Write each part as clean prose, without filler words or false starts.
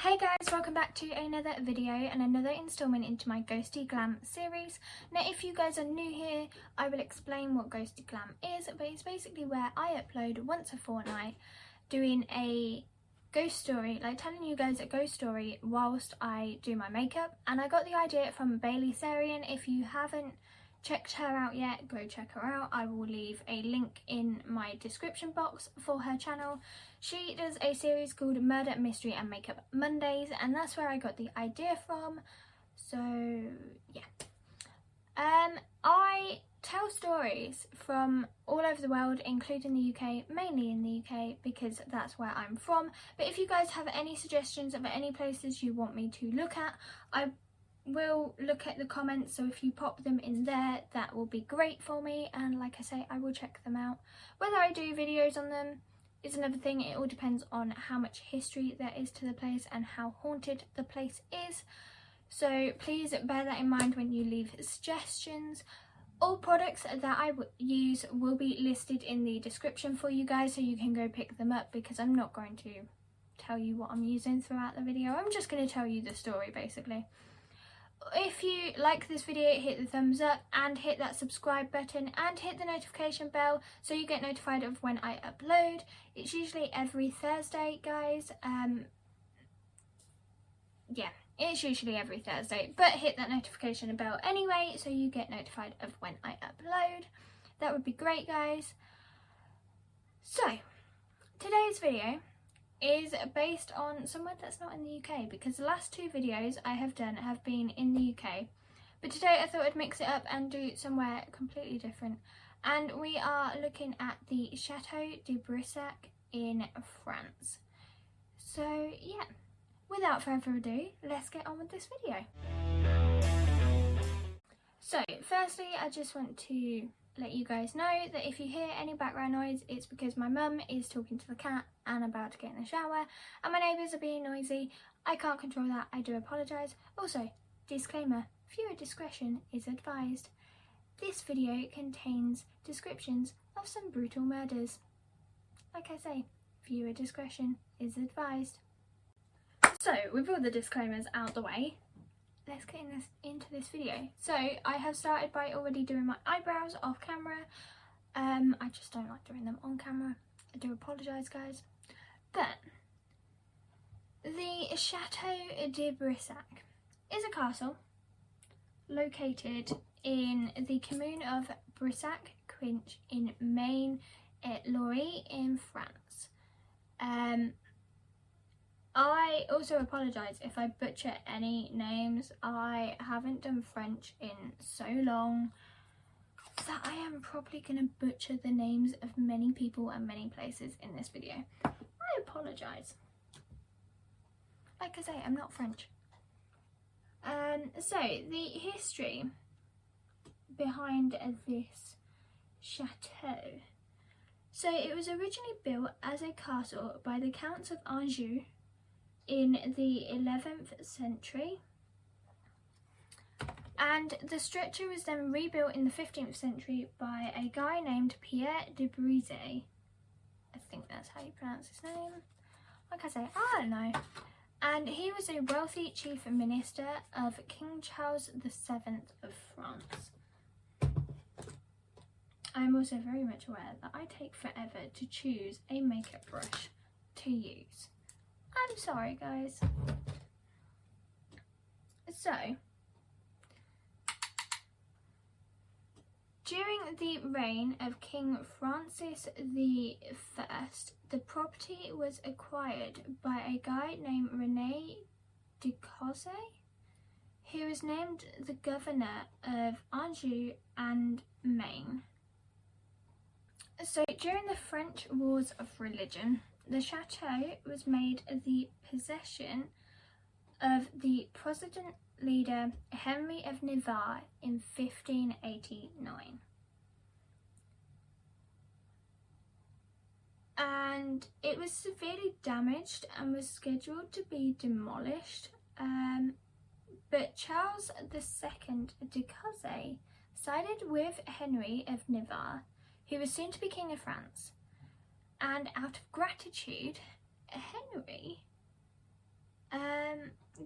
Hey guys, welcome back to another video and another installment into my Ghosty Glam series. Now if you guys are new here, I will explain what Ghosty Glam is, but it's basically where I upload once a fortnight doing a ghost story, like telling you guys a ghost story whilst I do my makeup. And I got the idea from Bailey Sarian. If you haven't checked her out yet, go check her out. I will leave a link in my description box for her channel. She does a series called Murder, Mystery and Makeup Mondays, and that's where I got the idea from. So yeah, I tell stories from all over the world, including the UK, mainly in the UK because that's where I'm from. But if you guys have any suggestions of any places you want me to look at, I will look at the comments, so if you pop them in there, that will be great for me, and like I say, I will check them out. Whether I do videos on them is another thing. It all depends on how much history there is to the place and how haunted the place is, so please bear that in mind when you leave suggestions. All products that I use will be listed in the description for you guys, so you can go pick them up, because I'm not going to tell you what I'm using throughout the video. I'm just going to tell you the story basically. If you like this video, hit the thumbs up and hit that subscribe button and hit the notification bell so you get notified of when I upload. It's usually every Thursday, guys. Yeah, it's usually every Thursday, but hit that notification bell anyway so you get notified of when I upload. That would be great, guys. So today's video is based on somewhere that's not in the UK, because the last two videos I have done have been in the UK, but today I thought I'd mix it up and do somewhere completely different, and we are looking at the Château de Brissac in France. So yeah, without further ado, let's get on with this video. So firstly, I just want to let you guys know that if you hear any background noise, it's because my mum is talking to the cat and about to get in the shower, and my neighbours are being noisy. I can't control that, I do apologise. Also, disclaimer, viewer discretion is advised. This video contains descriptions of some brutal murders. Like I say, viewer discretion is advised. So, with all the disclaimers out the way, let's get into this video. So I have started by already doing my eyebrows off camera. I just don't like doing them on camera. I do apologise, guys. But the Château de Brissac is a castle located in the commune of Brissac-Quinche in Maine-et-Loire in France. I also apologise if I butcher any names. I haven't done French in so long that I am probably going to butcher the names of many people and many places in this video. I apologise. Like I say, I'm not French. So, the history behind this chateau. So, it was originally built as a castle by the Counts of Anjou in the 11th century, and the structure was then rebuilt in the 15th century by a guy named Pierre de Brissac. I think that's how you pronounce his name. Like I say, I don't know. And he was a wealthy chief minister of King Charles VII of France. I'm also very much aware that I take forever to choose a makeup brush to use. I'm sorry, guys. So, during the reign of King Francis I, the property was acquired by a guy named René de Cossé, who was named the governor of Anjou and Maine. So, during the French Wars of Religion, the chateau was made the possession of the Protestant leader Henry of Navarre in 1589. And it was severely damaged and was scheduled to be demolished, but Charles II de Cossé sided with Henry of Navarre, who was soon to be King of France. And out of gratitude, Henry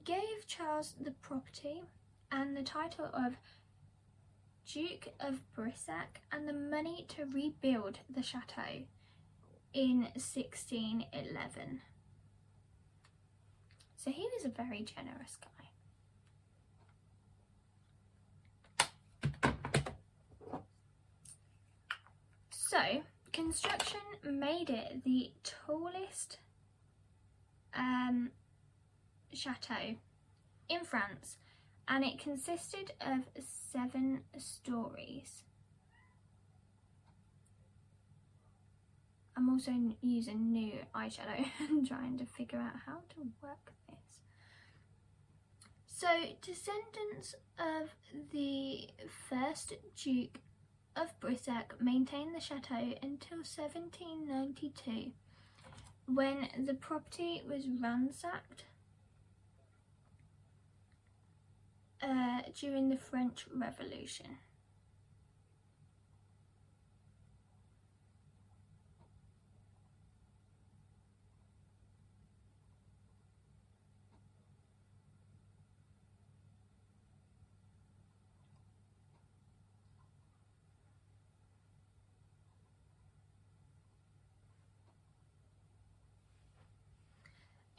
gave Charles the property and the title of Duke of Brissac and the money to rebuild the chateau in 1611. So he was a very generous guy. So, construction made it the tallest chateau in France, and it consisted of 7 stories. I'm also using new eyeshadow and trying to figure out how to work this. So, descendants of the first Duke of Brissac maintained the chateau until 1792, when the property was ransacked during the French Revolution.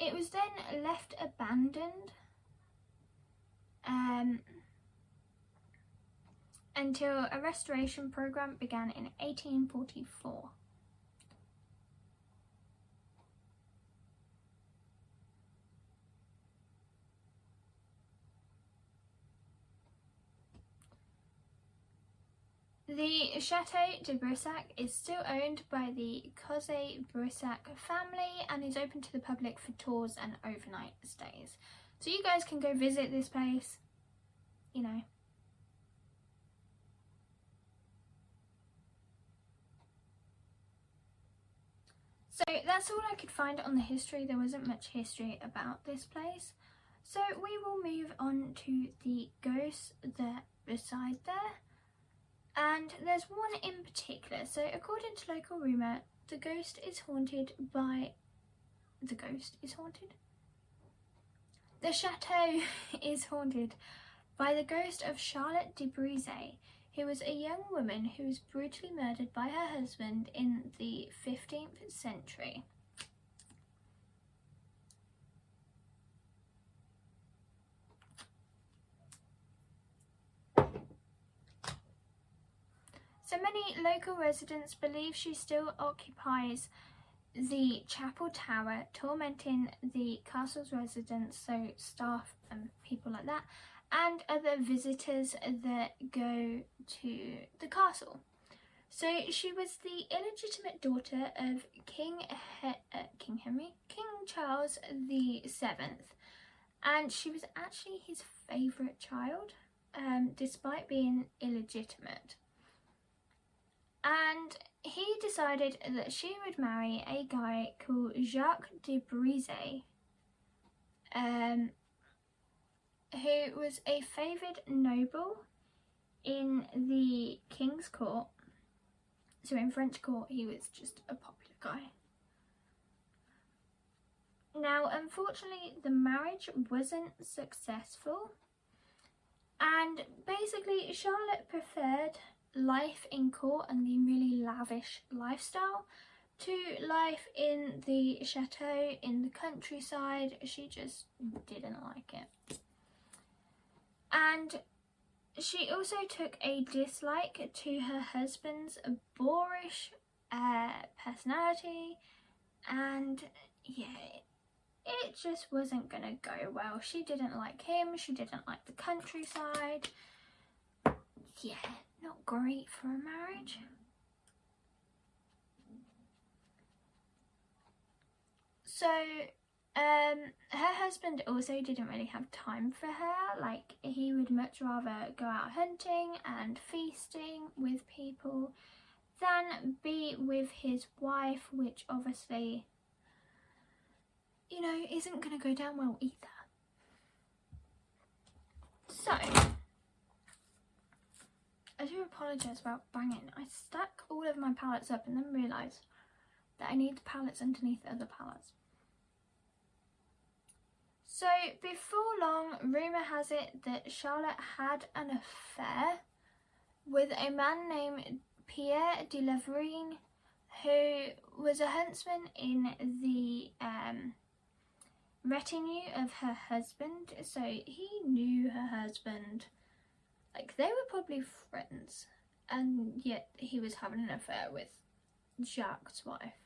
It was then left abandoned until a restoration program began in 1844. The Château de Brissac is still owned by the Ghosty Brissac family and is open to the public for tours and overnight stays. So you guys can go visit this place, you know. So that's all I could find on the history. There wasn't much history about this place. So we will move on to the ghosts that reside there. And there's one in particular. So according to local rumour, the ghost is haunted by... The chateau is haunted by the ghost of Château de Brissac, who was a young woman who was brutally murdered by her husband in the 15th century. So many local residents believe she still occupies the chapel tower, tormenting the castle's residents, so staff and people like that, and other visitors that go to the castle. So she was the illegitimate daughter of King Charles the Seventh, and she was actually his favourite child, despite being illegitimate. And he decided that she would marry a guy called Jacques de Brissac, who was a favoured noble in the king's court. So in French court, he was just a popular guy. Now, unfortunately, the marriage wasn't successful, and basically Charlotte preferred life in court and the really lavish lifestyle to life in the chateau in the countryside. She just didn't like it. And she also took a dislike to her husband's boorish personality, and yeah, it just wasn't gonna go well. She didn't like him, she didn't like the countryside. Yeah, not great for a marriage. So, her husband also didn't really have time for her. Like, he would much rather go out hunting and feasting with people than be with his wife, which obviously, you know, isn't going to go down well either. So, I do apologise about banging. I stuck all of my palettes up and then realised that I need the palettes underneath the other palettes. So before long, rumour has it that Charlotte had an affair with a man named Pierre de Lavergne, who was a huntsman in the retinue of her husband. So he knew her husband, like they were probably friends, and yet he was having an affair with Jacques' wife.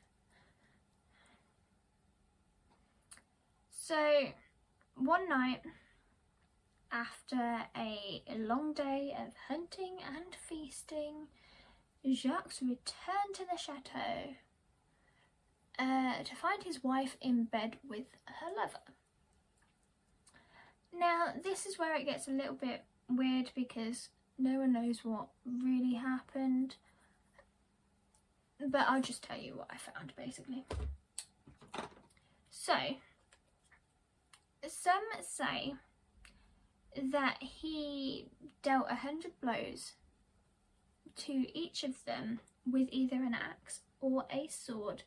So one night, after a long day of hunting and feasting, Jacques returned to the chateau to find his wife in bed with her lover. Now, this is where it gets a little bit weird because no one knows what really happened, but I'll just tell you what I found basically. So, some say that he dealt 100 blows to each of them with either an axe or a sword.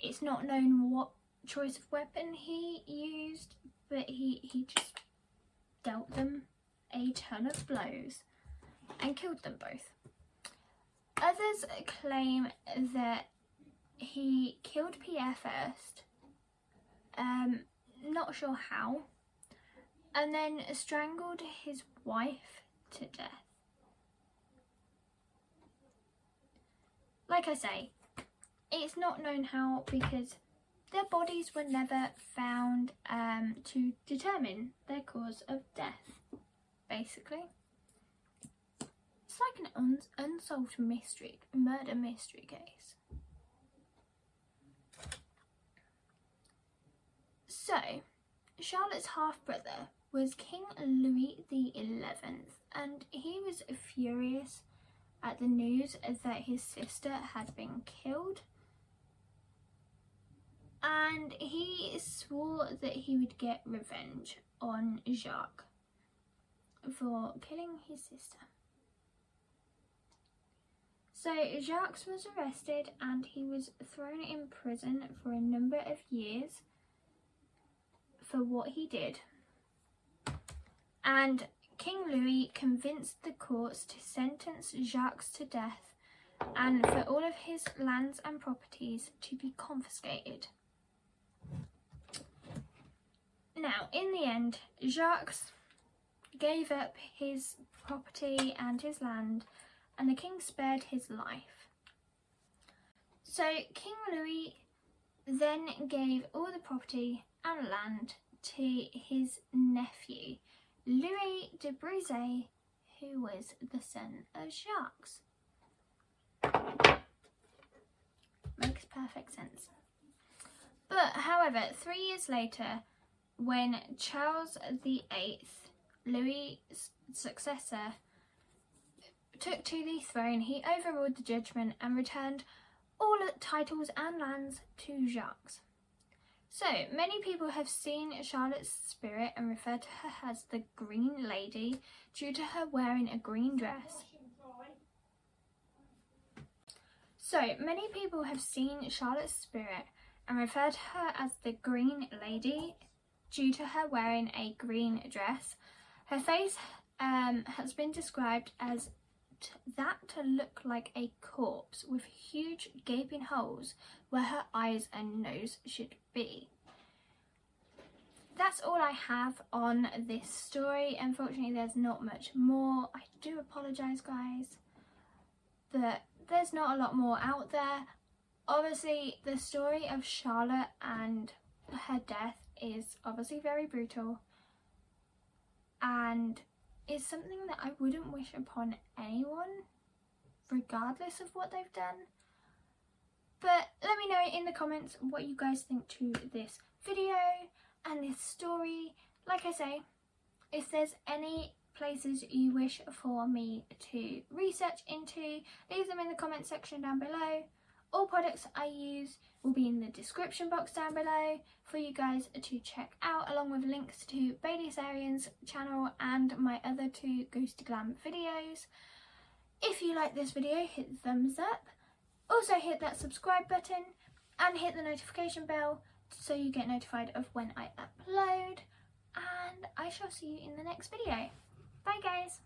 It's not known what choice of weapon he used, but he just dealt them a ton of blows and killed them both. Others claim that he killed Pierre first, not sure how, and then strangled his wife to death. Like I say, it's not known how because their bodies were never found to determine their cause of death, basically. It's like an unsolved murder mystery case. So, Charlotte's half-brother was King Louis XI, and he was furious at the news that his sister had been killed, and he swore that he would get revenge on Jacques for killing his sister. So Jacques was arrested and he was thrown in prison for a number of years for what he did, and King Louis convinced the courts to sentence Jacques to death and for all of his lands and properties to be confiscated. Now, in the end, Jacques gave up his property and his land, and the king spared his life. So King Louis then gave all the property and land to his nephew, Louis de Brissac, who was the son of Jacques. Makes perfect sense. But however, 3 years later, when Charles VIII, Louis' successor, took to the throne, he overruled the judgment and returned all titles and lands to Jacques. So, many people have seen Charlotte's spirit and refer to her as the Green Lady due to her wearing a green dress. So, many people have seen Charlotte's spirit and refer to her as the Green Lady due to her wearing a green dress. Her face has been described as that to look like a corpse with huge gaping holes where her eyes and nose should be. That's all I have on this story. Unfortunately, there's not much more. I do apologise, guys, but there's not a lot more out there. Obviously, the story of Charlotte and her death is obviously very brutal, and is something that I wouldn't wish upon anyone, regardless of what they've done. But let me know in the comments what you guys think to this video and this story. Like I say, if there's any places you wish for me to research into, leave them in the comment section down below. All products I use will be in the description box down below for you guys to check out, along with links to Bailey Sarian's channel and my other 2 Ghosty Glam videos. If you like this video, hit the thumbs up. Also hit that subscribe button and hit the notification bell so you get notified of when I upload. I shall see you in the next video. Bye guys!